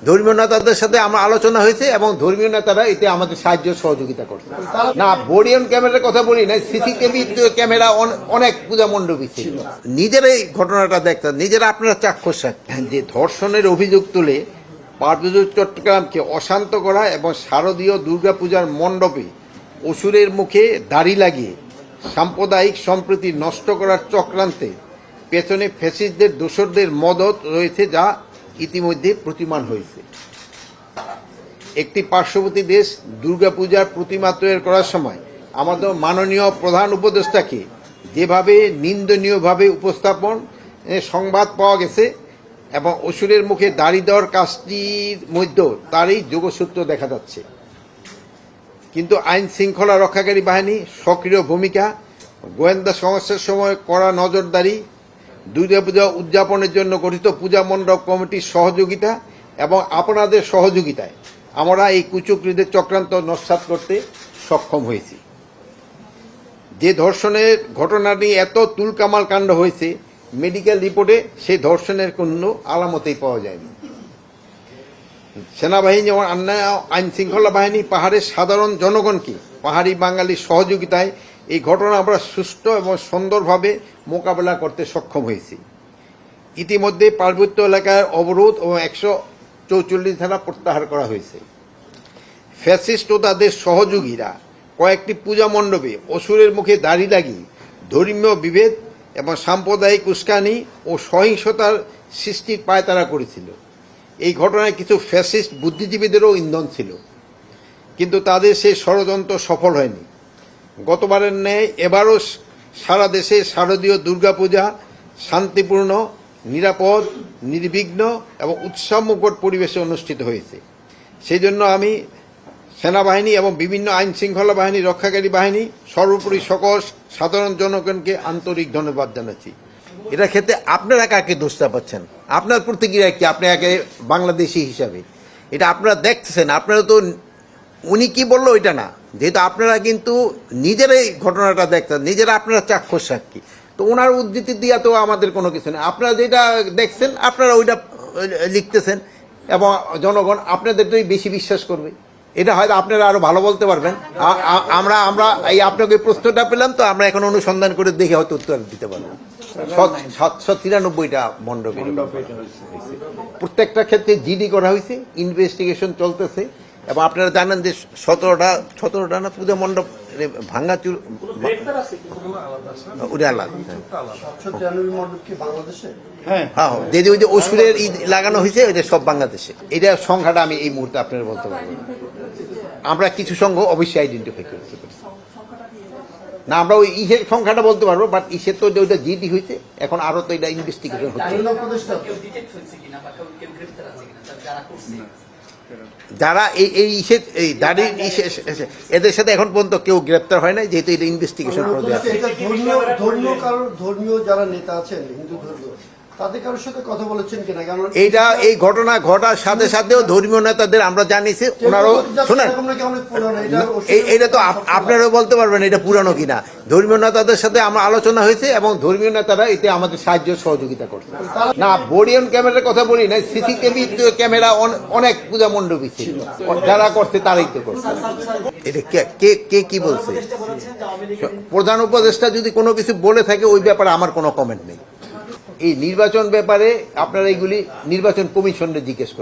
ধর্মীয় নেতাদের সাথে আমার আলোচনা হয়েছে এবং ধর্মীয় নেতারা এতে আমাদের সাহায্য সহযোগিতা করছে। না, বডি অন ক্যামেরার কথা বলি না, সিসিটিভি ক্যামেরা অনেক পূজা মণ্ডপই ছিল। নিজেরাই ঘটনাটা দেখতেন, নিজেরা আপনারা চাক্ষুষ যে ধর্ষণের অভিযোগ তুলে পার্বত্য চট্টগ্রামকে অশান্ত করা এবং শারদীয় দুর্গাপূজার মণ্ডপে অসুরের মুখে দাড়ি লাগিয়ে সাম্প্রদায়িক সম্প্রীতি নষ্ট করার চক্রান্তে পেছনে ফ্যাসিস্টদের দোসরদের মদত রয়েছে, যা ইতিমধ্যে প্রতিমান হয়েছে। একটি পার্শ্ববর্তী দেশ দুর্গাপূজার প্রতিমা তৈরি করার সময় আমাদের মাননীয় প্রধান উপদেষ্টাকে যেভাবে নিন্দনীয়ভাবে উপস্থাপন সংবাদ পাওয়া গেছে এবং অসুরের মুখে দাড়ি দেওয়ার কাজটির মধ্যেও তারই যোগসূত্র দেখা যাচ্ছে। কিন্তু আইন শৃঙ্খলা রক্ষাকারী বাহিনী সক্রিয় ভূমিকা, গোয়েন্দা সংস্থার সময় কড়া নজরদারি, দুর্গাপূজা উদযাপনের জন্য গঠিত পূজা মণ্ডপ কমিটির সহযোগিতা এবং আপনাদের সহযোগিতায় আমরা এই কুচক্রীদের চক্রান্ত নস্যাৎ করতে সক্ষম হয়েছি। যে ধর্ষণের ঘটনাটি এত তুলকামাল কাণ্ড হয়েছে, মেডিকেল রিপোর্টে সেই ধর্ষণের কোনো আলামতেই পাওয়া যায়নি। সেনাবাহিনী এবং আইন শৃঙ্খলা বাহিনী পাহাড়ের সাধারণ জনগণকে পাহাড়ি বাঙালির সহযোগিতায় এই ঘটনা আমরা সুষ্ঠু এবং সুন্দরভাবে মোকাবেলা করতে সক্ষম হয়েছি। ইতিমধ্যে পার্বত্য এলাকার অবরোধ ও 144 ধারা প্রত্যাহার করা হয়েছে। ফ্যাসিস্ট ও তাদের সহযোগীরা কয়েকটি পূজা মণ্ডপে অসুরের মুখে দাড়ি লাগিয়ে ধর্মীয় বিভেদ এবং সাম্প্রদায়িক উস্কানি ও সহিংসতার সৃষ্টির পায়তারা করেছিল। এই ঘটনায় কিছু ফ্যাসিস্ট বুদ্ধিজীবীদেরও ইন্ধন ছিল, কিন্তু তাদের সেই ষড়যন্ত্র সফল হয়নি। গতবারের ন্যায় এবারও সারা দেশে শারদীয় দুর্গাপূজা শান্তিপূর্ণ, নিরাপদ, নির্বিঘ্ন এবং উৎসবমুখর পরিবেশে অনুষ্ঠিত হয়েছে। সেই জন্য আমি সেনাবাহিনী এবং বিভিন্ন আইন শৃঙ্খলা বাহিনী, রক্ষাকারী বাহিনী, সর্বোপরি সকল সাধারণ জনগণকে আন্তরিক ধন্যবাদ জানাচ্ছি। এটা ক্ষেত্রে আপনারা কাকে দোষটা পাচ্ছেন? আপনার প্রতিক্রিয়া কি? আপনি একে বাংলাদেশি হিসাবে এটা আপনারা দেখতেছেন, আপনারা তো উনি কি বললো ওইটা না, যেহেতু আপনারা কিন্তু নিজেরাই ঘটনাটা দেখতেন, নিজেরা আপনারা চাক্ষুষ সাক্ষী, তো ওনার উদ্ধৃতি দিয়া তো আমাদের কোনো কিছু নেই। আপনারা যেটা দেখছেন আপনারা ওইটা লিখতেছেন এবং জনগণ আপনাদেরটাই বেশি বিশ্বাস করবে। এটা হয়তো আপনারা আরো ভালো বলতে পারবেন। আমরা আমরা এই আপনাকে প্রশ্নটা পেলাম, তো আমরা এখন অনুসন্ধান করে দেখে হয়তো উত্তর দিতে পারবো। 793টা মণ্ডপে প্রত্যেকটা ক্ষেত্রে জিডি করা হয়েছে, ইনভেস্টিগেশন চলতেছে। এবং আপনারা জানেন যে 17টা না পূজা মণ্ডপ ভাঙ্গাচুর হ্যাঁ, যে ওই যে অসুরের ঈদ লাগানো হয়েছে ওইটা সব বাংলাদেশে। এটা সংখ্যাটা আমি এই মুহূর্তে আপনারা বলতে পারবো না। আমরা কিছু সংখ্যা অবশ্যই আইডেন্টিফাই করতে পারছি না, আমরা ওই ইসের সংখ্যাটা বলতে পারবো, বাট ইসের তো ওইটা জিডি হয়েছে, এখন আরো তো এটা ইনভেস্টিগেশন হচ্ছে। যারা এই ইসে এই দাড়ির এদের সাথে এখন পর্যন্ত কেউ গ্রেপ্তার হয় নাই, যেহেতু এটা ইনভেস্টিগেশন করে আছে। ধর্মীয় যারা নেতা আছেন হিন্দু ধর্মীয়, তাদের কারোর সাথে কথা বলেছেন কিনা? কারণ এইটা এই ঘটনা ঘটার সাথে সাথেও ধর্মীয় নেতাদের আমরা জানিয়েছি, ওনারও শোনেন, এটা তো আপনারাও বলতে পারবেন এটা পুরানো কিনা। ধর্মীয় নেতাদের সাথে আমার আলোচনা হয়েছে এবং ধর্মীয় নেতারা এতে আমাদের সাহায্য সহযোগিতা করছে। না, বডি অন ক্যামেরার কথা বলি না, সিসিটিভি ক্যামেরা অনেক পূজা মণ্ডপই ছিল, যারা করছে তারাই তো করছে। এটা কে কি বলছে? প্রধান উপদেষ্টা যদি কোনো কিছু বলে থাকে ওই ব্যাপারে আমার কোনো কমেন্ট নেই। এই নির্বাচন ব্যাপারে আপনারা এইগুলি নির্বাচন কমিশনে জিজ্ঞেস করেন।